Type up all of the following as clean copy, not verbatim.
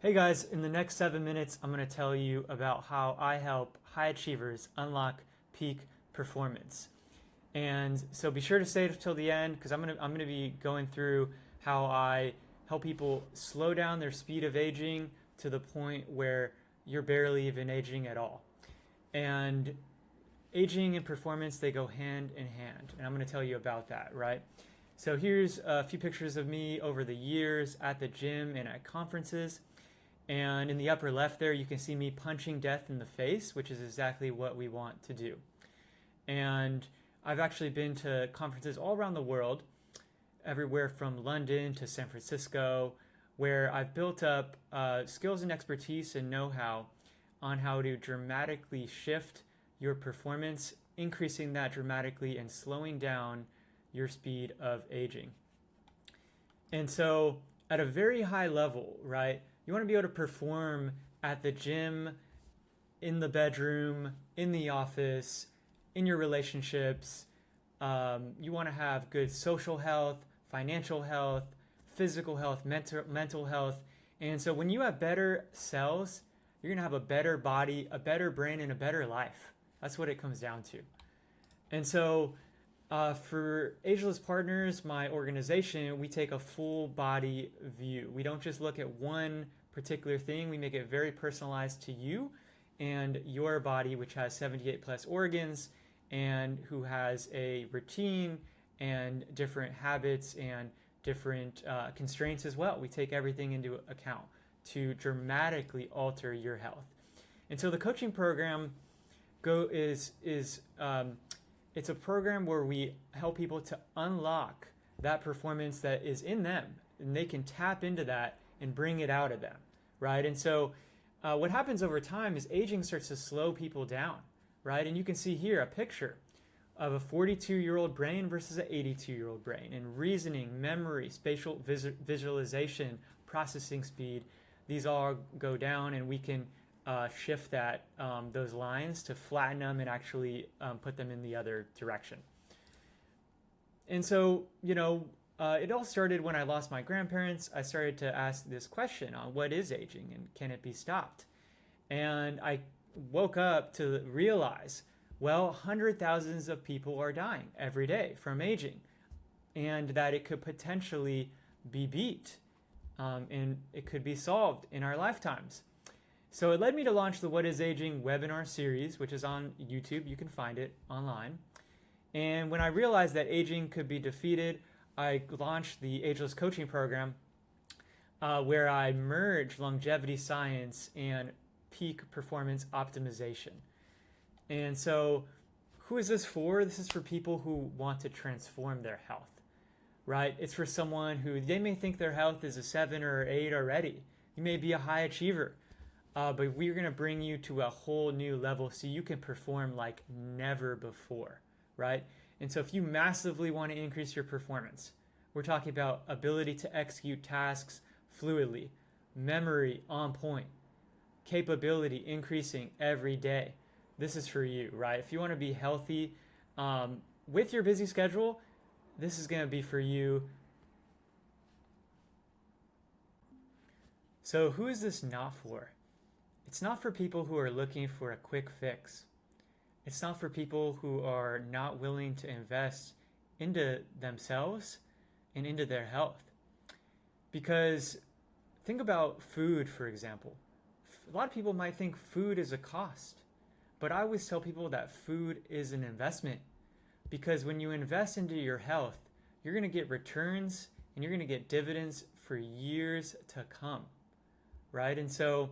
Hey guys, in the next 7 minutes, I'm going to tell you about how I help high achievers unlock peak performance. And so be sure to stay till the end because I'm gonna be going through how I help people slow down their speed of aging to the point where you're barely even aging at all. And aging and performance, they go hand in hand, and I'm going to tell you about that, right? So here's a few pictures of me over the years at the gym and at conferences. And in the upper left there, you can see me punching death in the face, which is exactly what we want to do. And I've actually been to conferences all around the world, everywhere from London to San Francisco, where I've built up skills and expertise and know-how on how to dramatically shift your performance, increasing that dramatically and slowing down your speed of aging. And so at a very high level, right, you want to be able to perform at the gym, in the bedroom, in the office, in your relationships. You want to have good social health, financial health, physical health, mental health. And so when you have better cells, you're going to have a better body, a better brain, and a better life. That's what it comes down to. And so for Ageless Partners, my organization, we take a full body view. We don't just look at one particular thing. We make it very personalized to you and your body, which has 78 plus organs and who has a routine and different habits and different constraints as well. We take everything into account to dramatically alter your health. And so the coaching program it's a program where we help people to unlock that performance that is in them, and they can tap into that and bring it out of them, right? And so what happens over time is aging starts to slow people down, right? And you can see here a picture of a 42-year-old brain versus an 82-year-old brain, and reasoning, memory, spatial visualization, processing speed, these all go down, and we can shift those lines to flatten them and actually put them in the other direction. And so, it all started when I lost my grandparents. I started to ask this question on what is aging and can it be stopped? And I woke up to realize, well, hundred thousands of people are dying every day from aging, and that it could potentially be beat, and it could be solved in our lifetimes. So it led me to launch the What is Aging webinar series, which is on YouTube. You can find it online. And when I realized that aging could be defeated, I launched the Ageless coaching program, where I merge longevity science and peak performance optimization. And so who is this for? This is for people who want to transform their health, right? It's for someone who, they may think their health is a 7 or 8 already. You may be a high achiever. But we're going to bring you to a whole new level so you can perform like never before, right? And so if you massively want to increase your performance, we're talking about ability to execute tasks fluidly, memory on point, capability increasing every day. This is for you, right? If you want to be healthy with your busy schedule, this is going to be for you. So who is this not for? It's not for people who are looking for a quick fix. It's not for people who are not willing to invest into themselves and into their health. Because think about food, for example. A lot of people might think food is a cost, but I always tell people that food is an investment, because when you invest into your health, you're going to get returns and you're going to get dividends for years to come, right? And so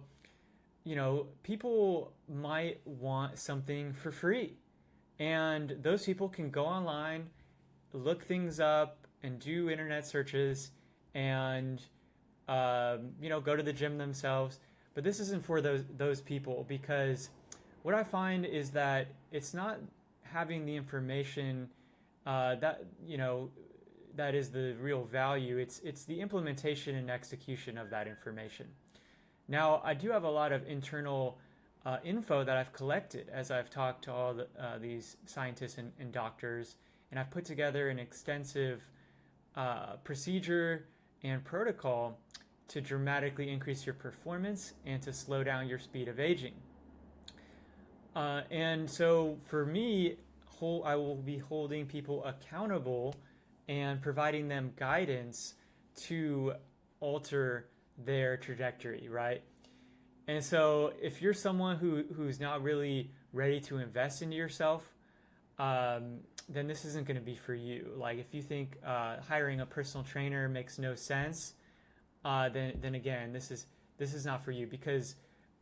people might want something for free, and those people can go online, look things up, and do internet searches, and go to the gym themselves. But this isn't for those people, because what I find is that it's not having the information that is the real value. It's the implementation and execution of that information. Now, I do have a lot of internal info that I've collected as I've talked to all these scientists and doctors, and I've put together an extensive procedure and protocol to dramatically increase your performance and to slow down your speed of aging. And so for me, I will be holding people accountable and providing them guidance to alter their trajectory, right? And so if you're someone who's not really ready to invest into yourself, then this isn't going to be for you. Like if you think hiring a personal trainer makes no sense, then again, this is not for you, because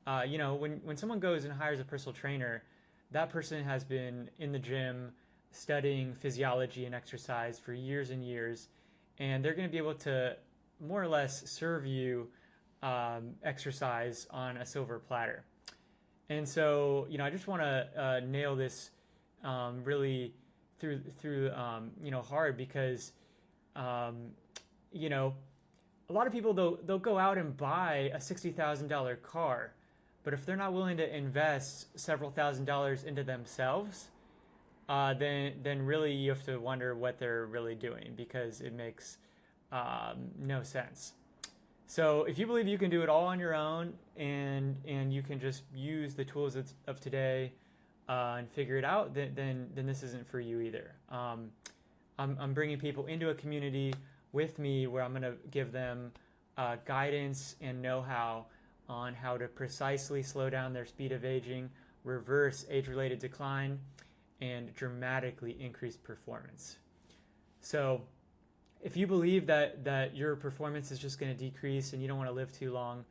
when someone goes and hires a personal trainer, that person has been in the gym studying physiology and exercise for years and years, and they're going to be able to more or less serve you exercise on a silver platter. And so, I just want to nail this really through hard, because a lot of people they'll go out and buy a $60,000 car, but if they're not willing to invest several $1,000s into themselves, then really you have to wonder what they're really doing, because it makes no sense. So if you believe you can do it all on your own, and you can just use the tools of today and figure it out, then this isn't for you either. I'm bringing people into a community with me where I'm going to give them guidance and know-how on how to precisely slow down their speed of aging, reverse age-related decline, and dramatically increase performance. So if you believe that your performance is just going to decrease and you don't want to live too long,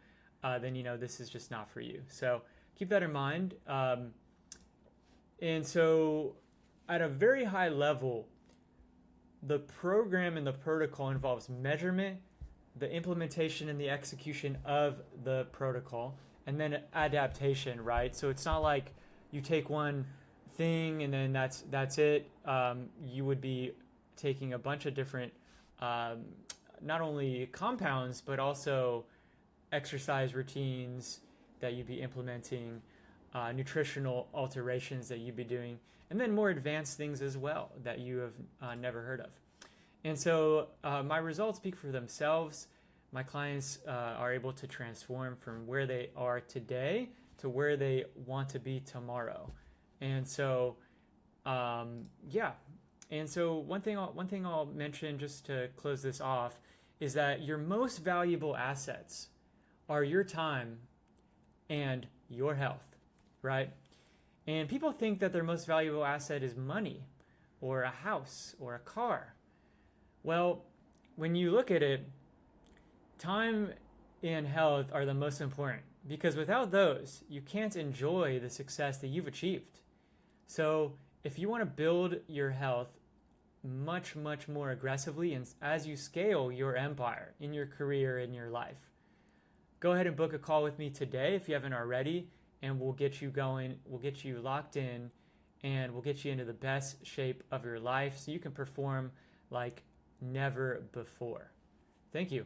then this is just not for you. So keep that in mind. And so at a very high level, the program and the protocol involves measurement, the implementation and the execution of the protocol, and then adaptation, right? So it's not like you take one thing and then that's it. You would be taking a bunch of different not only compounds, but also exercise routines that you'd be implementing, nutritional alterations that you'd be doing, and then more advanced things as well that you have never heard of. And so my results speak for themselves. My clients are able to transform from where they are today to where they want to be tomorrow. And so, And so one thing I'll mention just to close this off is that your most valuable assets are your time and your health, right? And people think that their most valuable asset is money or a house or a car. Well, when you look at it, time and health are the most important, because without those, you can't enjoy the success that you've achieved. So if you want to build your health much, much more aggressively, and as you scale your empire in your career, in your life, go ahead and book a call with me today if you haven't already, and we'll get you going, we'll get you locked in, and we'll get you into the best shape of your life so you can perform like never before. Thank you.